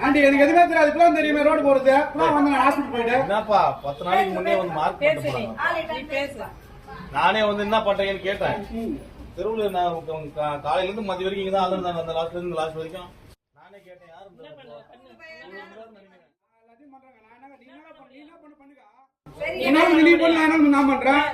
Aunty எனக்கு எதுவுமே தெரியாது. இப்பதான் தெரியுமே ரோடு போறது. வந்து ஹாஸ்பிட்டல் போயிட்டு என்னப்பா 10 நாளைக்கு முன்னே வந்து மார்க் பண்ணிட்டு நானே வந்து என்ன பண்றீங்கன்னு கேட்டேன். தெருவில் நான் காலையில இருந்து மதிய வரைக்கும் இங்கதான் ஆளுநர் அந்த லாஸ்ட்ல இருந்து லாஸ்ட் வரைக்கும் நானே கேட்டேன். யாரும் நான் பண்றேன்.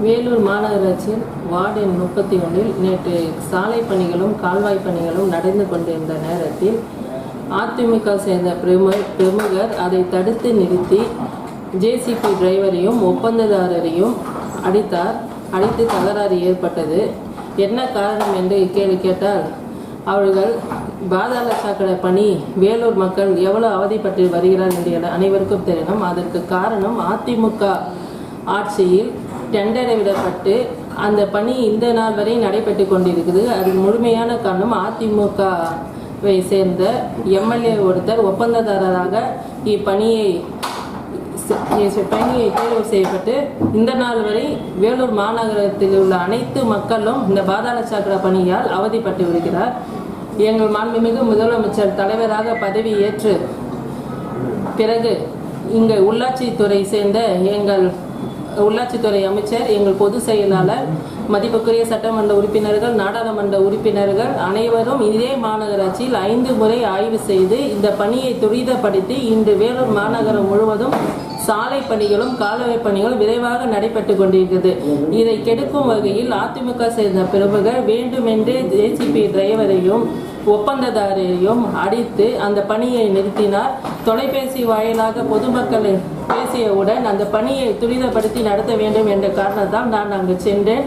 வேலூர் மாநகராட்சியில் வார்டு எண் 31 நேற்று சாலை பணிகளும் கால்வாய் பணிகளும் நடந்து கொண்டிருந்த நேரத்தில் அதிமுக சேர்ந்த பிரமுகர் அதை தடுத்து நிறுத்தி ஜேசிபி டிரைவரையும் ஒப்பந்ததாரரையும் அடித்து தகராறு ஏற்பட்டது. என்ன காரணம் என்று கேள்வி கேட்டால் அவர்கள் பாதாள சாக்கடை பணி வேலூர் மக்கள் எவ்வளவு அவதிப்பட்டு வருகிறார் என்று அனைவருக்கும் தெரியணும். அதற்கு காரணம் அதிமுக ஆட்சியில் டெண்டரை விடப்பட்டு அந்த பணி இந்த நாள் வரை நடைபெற்று கொண்டிருக்குது. அதுக்கு முழுமையான காரணம் அதிமுகவை சேர்ந்த எம்எல்ஏ ஒருத்தர் ஒப்பந்ததாரராக இப்பணியை தேர்வு செய்யப்பட்டு இந்த நாள் வரை வேலூர் மாநகரத்தில் உள்ள அனைத்து மக்களும் இந்த பாதாள சாக்கடை பணியால் அவதிப்பட்டு வருகிறார். எங்கள் மாண்புமிகு முதலமைச்சர் தலைவராக பதவி ஏற்று பிறகு இங்கு உள்ளாட்சித்துறை சேர்ந்த எங்கள் உள்ளாட்சித்துறை அமைச்சர், எங்கள் பொதுச் செயலாளர், மதிப்புக்குரிய சட்டமன்ற உறுப்பினர்கள், நாடாளுமன்ற உறுப்பினர்கள் அனைவரும் இதே மாநகராட்சியில் 5 முறை ஆய்வு செய்து இந்த பணியை துரிதப்படுத்தி இன்று வேலூர் மாநகரம் முழுவதும் சாலை பணிகளும் கால்வாய் பணிகளும் விரைவாக நடைபெற்று கொண்டிருக்கிறது. இதை கெடுக்கும் வகையில் அதிமுக சேர்ந்த பிரமுகர் வேண்டுமென்றே ஜேசிபி டிரைவரையும் ஒப்பந்ததாரரையும் அடித்து அந்த பணியை நிறுத்தினார். தொலைபேசி வாயிலாக பொதுமக்களை பேசியவுடன் அந்த பணியை துரிதப்படுத்தி நடத்த வேண்டும் என்ற காரணத்தால் நான் அங்கு சென்றேன்.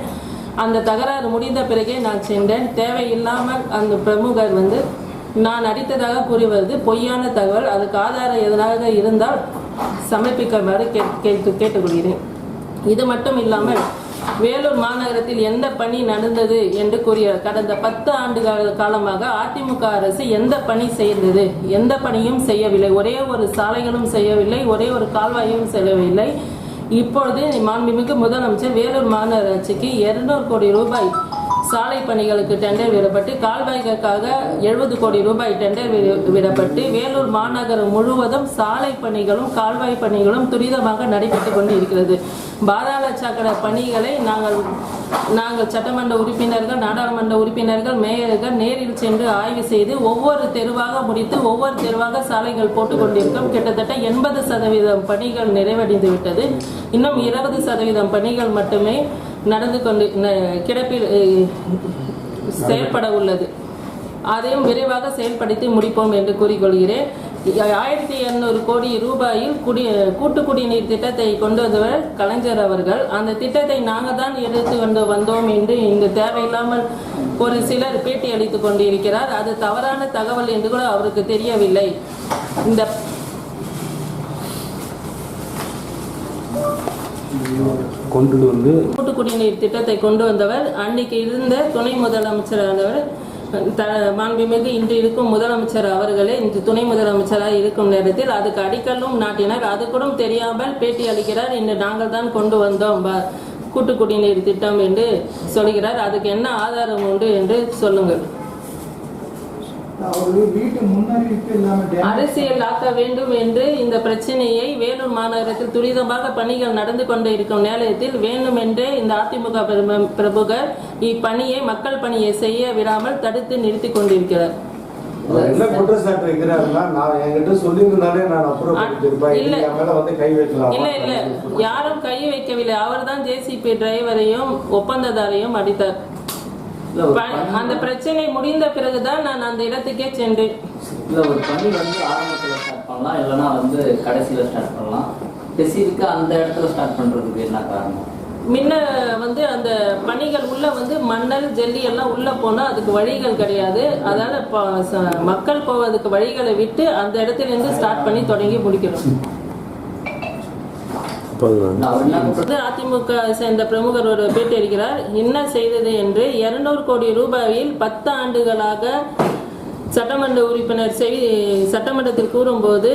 அந்த தகராறு முடிந்த பிறகே நான் சென்றேன். தேவையில்லாமல் அந்த பிரமுகர் நான் அடித்ததாக கூறி வருது பொய்யான தகவல். அதுக்கு ஆதாரம் எதனாக இருந்தால் சமர்ப்பிக்குமாறு கேட்டுக்கொள்கிறேன். இது மட்டும் இல்லாமல் வேலூர் மாநகரத்தில் எந்த பணி நடந்தது என்று கூறிய கடந்த 10 ஆண்டு காலமாக அதிமுக அரசு எந்த பணி செய்தது? எந்த பணியும் செய்யவில்லை. ஒரே ஒரு சாலைகளும் செய்யவில்லை, ஒரே ஒரு கால்வாயும் செய்யவில்லை. இப்பொழுது மாண்புமிகு முதலமைச்சர் வேலூர் மாநகராட்சிக்கு 200 கோடி ரூபாய் சாலை பணிகளுக்கு டெண்டர் விடப்பட்டு கால்வாய்க்காக 70 கோடி ரூபாய் டெண்டர் விடப்பட்டு வேலூர் மாநகரம் முழுவதும் சாலை பணிகளும் கால்வாய் பணிகளும் துரிதமாக நடைபெற்றுக் கொண்டு இருக்கிறது. பாதாள சாக்கடை பணிகளை நாங்கள் சட்டமன்ற உறுப்பினர்கள், நாடாளுமன்ற உறுப்பினர்கள், மேயர்கள் நேரில் சென்று ஆய்வு செய்து ஒவ்வொரு தெருவாக முடித்து ஒவ்வொரு தெருவாக சாலைகள் போட்டுக் கொண்டிருக்கோம். கிட்டத்தட்ட 80% பணிகள் நிறைவடைந்து விட்டது. இன்னும் 20% பணிகள் மட்டுமே நடந்து கொண்டு கிடப்பில் செயல்பட உள்ளது. அதையும் விரைவாக செயல்படுத்தி முடிப்போம் என்று கூறிக்கொள்கிறேன். 1200 கோடி ரூபாயில் கூட்டு குடிநீர் திட்டத்தை கொண்டு வந்தவர் கலைஞர் அவர்கள். அந்த திட்டத்தை நாங்கள் தான் எடுத்து கொண்டு வந்தோம் என்று இங்கு தேவையில்லாமல் ஒரு சிலர் பேட்டி அளித்துக் கொண்டிருக்கிறார். அது தவறான தகவல் என்று கூட அவருக்கு தெரியவில்லை. இந்த கூட்டு குடிநீர் திட்டத்தை கொண்டு வந்தவர் அன்னைக்கு இருந்த துணை முதலமைச்சரானவர் மாண்புமிகு இன்று இருக்கும் முதலமைச்சர் அவர்களே இன்று துணை முதலமைச்சராக இருக்கும் நேரத்தில் அதுக்கு அடிக்கல்லும் நாட்டினார். அது கூட தெரியாமல் பேட்டி அளிக்கிறார். இன்று நாங்கள் தான் கொண்டு வந்தோம் கூட்டு குடிநீர் திட்டம் என்று சொல்கிறார். அதுக்கு என்ன ஆதாரம் உண்டு என்று சொல்லுங்கள். அரசியல் ஆக்க வேண்டும் என்று இந்த பிரச்சனையை வேலூர் மாநகரத்தில் துரிதமாக பணிகள் நடந்து கொண்டு இருக்கும் நேரத்தில் வேண்டுமென்றே இந்த அதிமுக பிரமுகர் இப்பணியை மக்கள் பணியை செய்ய விடாமல் தடுத்து நிறுத்தி கொண்டிருக்கிறார். யாரும் கை வைக்கவில்லை. அவர் தான் ஜேசிபி டிரைவரையும் ஒப்பந்ததாரையும் அடித்தார். அந்த பிரச்சனை முடிந்த பிறகுதான் நான் அந்த இடத்துக்கே சென்றேன். ஒரு பணி ஆரம்பத்தில் ஸ்டார்ட் பண்ணலாம், இல்லைன்னா கடைசியில் ஸ்டார்ட் பண்ணலாம். ஸ்பெசிஃபிக்காக அந்த இடத்துல ஸ்டார்ட் பண்ணுறதுக்கு என்ன காரணம்? முன்ன வந்து அந்த பணிகள் உள்ள வந்து மணல் ஜல்லி எல்லாம் உள்ள போனா அதுக்கு வழிகள் கிடையாது. அதனால மக்கள் போவதுக்கு வழிகளை விட்டு அந்த இடத்துல இருந்து ஸ்டார்ட் பண்ணி தொடங்கி முடிக்கிறோம். அதிமுக சேர்ந்த பிரமுகர் ஒரு பேட்டி இருக்கிறார். என்ன செய்தது என்று 200 கோடி ரூபாயில் 10 ஆண்டுகளாக சட்டமன்ற உறுப்பினர் சட்டமன்றத்தில் கூறும்போது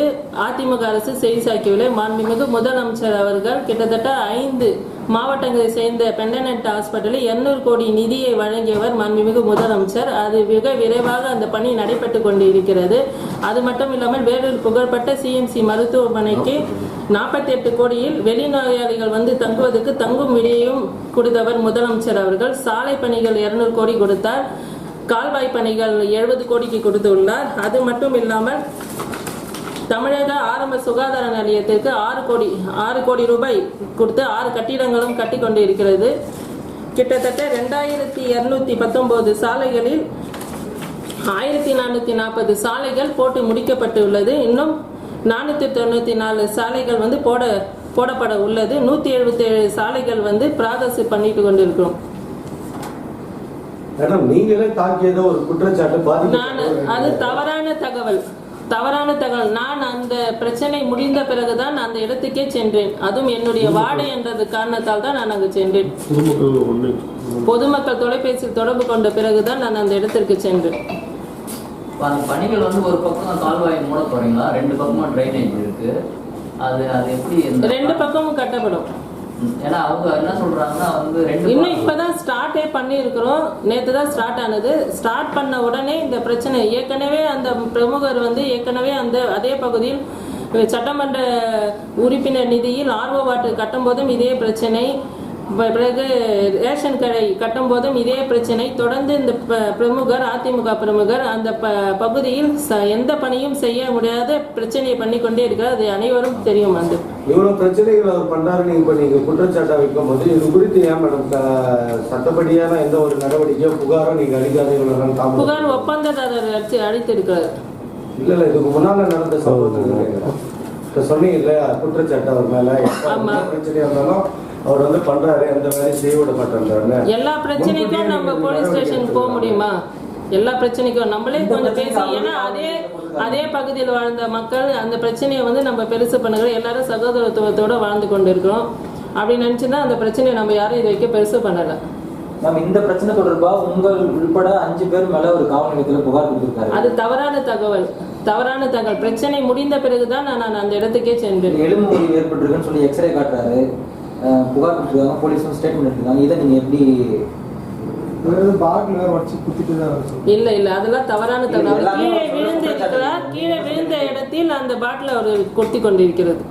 அதிமுக அரசு செய்தி சாய்க்கவில்லை. மாண்புமிகு முதலமைச்சர் அவர்கள் கிட்டத்தட்ட 5 மாவட்டங்களை சேர்ந்த பெண்டனட் ஹாஸ்பிட்டலில் 200 கோடி நிதியை வழங்கியவர் மாண்புமிகு முதலமைச்சர். அது மிக விரைவாக அந்த பணி நடைபெற்று கொண்டு இருக்கிறது. அது மட்டும் இல்லாமல் வேலூர் புகழ்பெற்ற சிஎம்சி மருத்துவமனைக்கு 48 கோடியில் வெளிநோயாளிகள் வந்து தங்குவதற்கு தங்கும் விடியையும் கொடுத்தவர் முதலமைச்சர் அவர்கள். சாலை பணிகள் 200 கோடி கொடுத்தார். கால்வாய் பணிகள் 70 கோடிக்கு கொடுத்துள்ளார். அது மட்டும் இல்லாமல் தமிழக ஆரம்ப சுகாதார நிலையத்திற்கு 6 கோடி ரூபாய் கொடுத்து 6 கட்டிடங்களும் கட்டி கொண்டு இருக்கிறது. கிட்டத்தட்ட 2219 சாலைகளில் 1440 சாலைகள் போட்டு முடிக்கப்பட்டுள்ளது. இன்னும் 494 சாலைகள் வந்து போடப்பட உள்ளது. 177 சாலைகள் வந்து ப்ராசஸ் பண்ணிட்டு கொண்டு இருக்கிறோம். நீங்களே தாக்கியதோ ஒரு குற்றச்சாட்டு அது தவறான தகவல். நான் அந்த பிரச்சனை முடிந்த பிறகுதான் அந்த இடத்துக்கே சென்றேன். அதுவும் என்னுடைய வார்டு என்றது காரணத்தால் தான் நான் அங்கு சென்றேன். பொதுமக்கள் தொலைபேசியில் தொடர்பு கொண்ட பிறகுதான் நான் அந்த இடத்திற்கு சென்றேன். பணிகள் வந்து ஒரு பக்கம் கால்வாய் மூட போறீங்களா? 2 பக்கமும் ட்ரைனேஜ் இருக்கு. அது எப்படி 2 பக்கமும் கட்டப்படும். ஏன்னா அவங்க என்ன சொல்றாங்கன்னா வந்து இன்னும் இப்பதான் ஸ்டார்டே பண்ணி இருக்கிறோம். நேற்று தான் ஸ்டார்ட் ஆனது. ஸ்டார்ட் பண்ண உடனே இந்த பிரச்சனை ஏற்கனவே அந்த பிரமுகர் வந்து ஏற்கனவே அதே பகுதியில் சட்டமன்ற உறுப்பினர் நிதியில் ஆர்வ வாட்டர் கட்டும் போதும் இதே பிரச்சனை, பிறகு ரேஷன் கடை கட்டும் போதும் இதே பிரச்சனை. தொடர்ந்து இந்த பிரமுகர் அதிமுக பிரமுகர் அந்த பகுதியில் எந்த பணியும் செய்ய முடியாத பிரச்சனையை பண்ணி கொண்டே இருக்கிறார். அது அனைவரும் தெரியும். அந்த இவ்வளவு பிரச்சனைகள் அவர் பண்றாரு. நீங்க குற்றச்சாட்டை வைக்கும் போது இது குறித்து ஏன் மேடம் சட்டப்படியான எந்த ஒரு நடவடிக்கையோ புகாரோ நீங்க அளிக்காத? புகார் ஒப்பந்ததாரர் அளித்திருக்கிறார். இல்ல இதுக்கு முன்னால நடந்த சம்பவத்தை சொன்னீங்கல்ல, குற்றச்சாட்டு அவர் மேல பிரச்சனையா இருந்தாலும் அவர் வந்து பண்றாரு, எந்த வேலையும் செய்ய விட மாட்டேன்றாரு. எல்லா பிரச்சனைக்கும் நம்ம போலீஸ் ஸ்டேஷனுக்கு போக முடியுமா? எல்லா பிரச்சனைக்கும் நம்மளே கொஞ்சம் பேசி, ஏன்னா அதே பகுதியில் வாழ்ந்த மக்கள் அந்த பிரச்சனையை வந்து நம்ம பெருசு பண்ணுகிறோம். எல்லாரும் சகோதரத்துவத்தோட வாழ்ந்து கொண்டு இருக்கிறோம். அப்படி நினைச்சுதான் அந்த பிரச்சனையை நம்ம யாரும் இது வைக்க பெருசு பண்ணல. நம்ம இந்த பிரச்சனை தொடர்பா உங்கள் உள்பட 5 பேர் மேல ஒரு காவல் நிலையத்தில் புகார் கொடுத்திருக்காரு. அது தவறான தகவல். பிரச்சனை முடிந்த பிறகுதான் நான் அந்த இடத்துக்கே சென்றேன். எலும்பு முறிவு ஏற்பட்டிருக்குன்னு சொல்லி எக்ஸ்ரே காட்டுறாரு, புகார் கொடுத்துருக்காங்க, போலீஸும் ஸ்டேட்மெண்ட் எடுத்துருக்காங்க. இதை நீங்க எப்படி இல்ல அதெல்லாம் தவறான தகவல். கீழே விழுந்த இடத்தில் அந்த பாட்டில் அவர் கொத்தி கொண்டிருக்கிறது.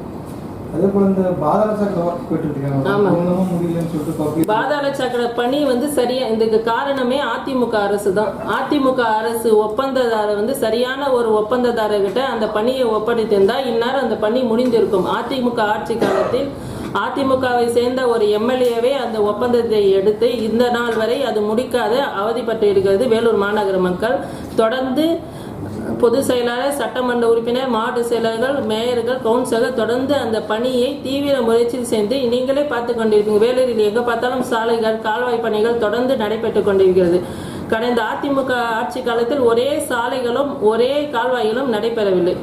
பாதாள சாக்கடை பணி வந்து சரியா, இதுக்கு காரணமே அதிமுக அரசு தான். அதிமுக அரசு ஒப்பந்ததாரர் வந்து சரியான ஒரு ஒப்பந்ததாரர்கிட்ட அந்த பணியை ஒப்படைத்திருந்தா இந்நேரம் அந்த பணி முடிந்திருக்கும். அதிமுக ஆட்சி காலத்தில் அதிமுகவை சேர்ந்த ஒரு எம்எல்ஏவே அந்த ஒப்பந்தத்தை எடுத்து இந்த நாள் வரை அது முடிக்காத அவதிப்பட்டு இருக்கிறது வேலூர் மாநகர மக்கள். தொடர்ந்து பொதுச் செயலாளர், சட்டமன்ற உறுப்பினர், மாவட்ட செயலர்கள், மேயர்கள், கவுன்சிலர்கள் தொடர்ந்து அந்த பணியை தீவிர முயற்சியில் சேர்ந்து நீங்களே பார்த்து கொண்டிருப்பீங்க. வேலூரில் எங்க பார்த்தாலும் சாலைகள், கால்வாய் பணிகள் தொடர்ந்து நடைபெற்று கொண்டிருக்கிறது. கடந்த அதிமுக ஆட்சி காலத்தில் ஒரே சாலைகளும் ஒரே கால்வாய்களும் நடைபெறவில்லை.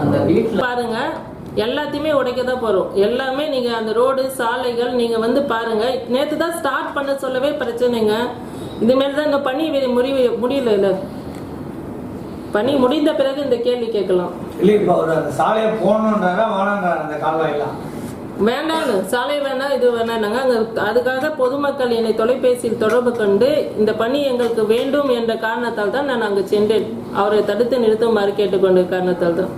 அந்த வீட்டில் பாருங்க, எல்லாத்தையுமே உடைக்க தான் போறோம். எல்லாமே நீங்க அந்த ரோடு, சாலைகள் நீங்க வந்து பாருங்க. நேற்று தான் ஸ்டார்ட் பண்ண சொல்லவே பிரச்சனைங்க. இதுமாரி தான் இந்த பணி முடியல. பணி முடிந்த பிறகு இந்த கேள்வி கேட்கலாம். சாலையை போகணுன்றாங்க, அந்த கால்வாயெல்லாம் வேண்டாம், சாலை வேணாம், இது வேணாங்க. அதுக்காக பொதுமக்கள் என்னை தொலைபேசியில் தொடர்பு கொண்டு இந்த பணி எங்களுக்கு வேண்டும் என்ற காரணத்தால் தான் நான் அங்கு சென்றேன். அவரை தடுத்து நிறுத்துமாறு கேட்டுக்கொண்ட காரணத்தால் தான்.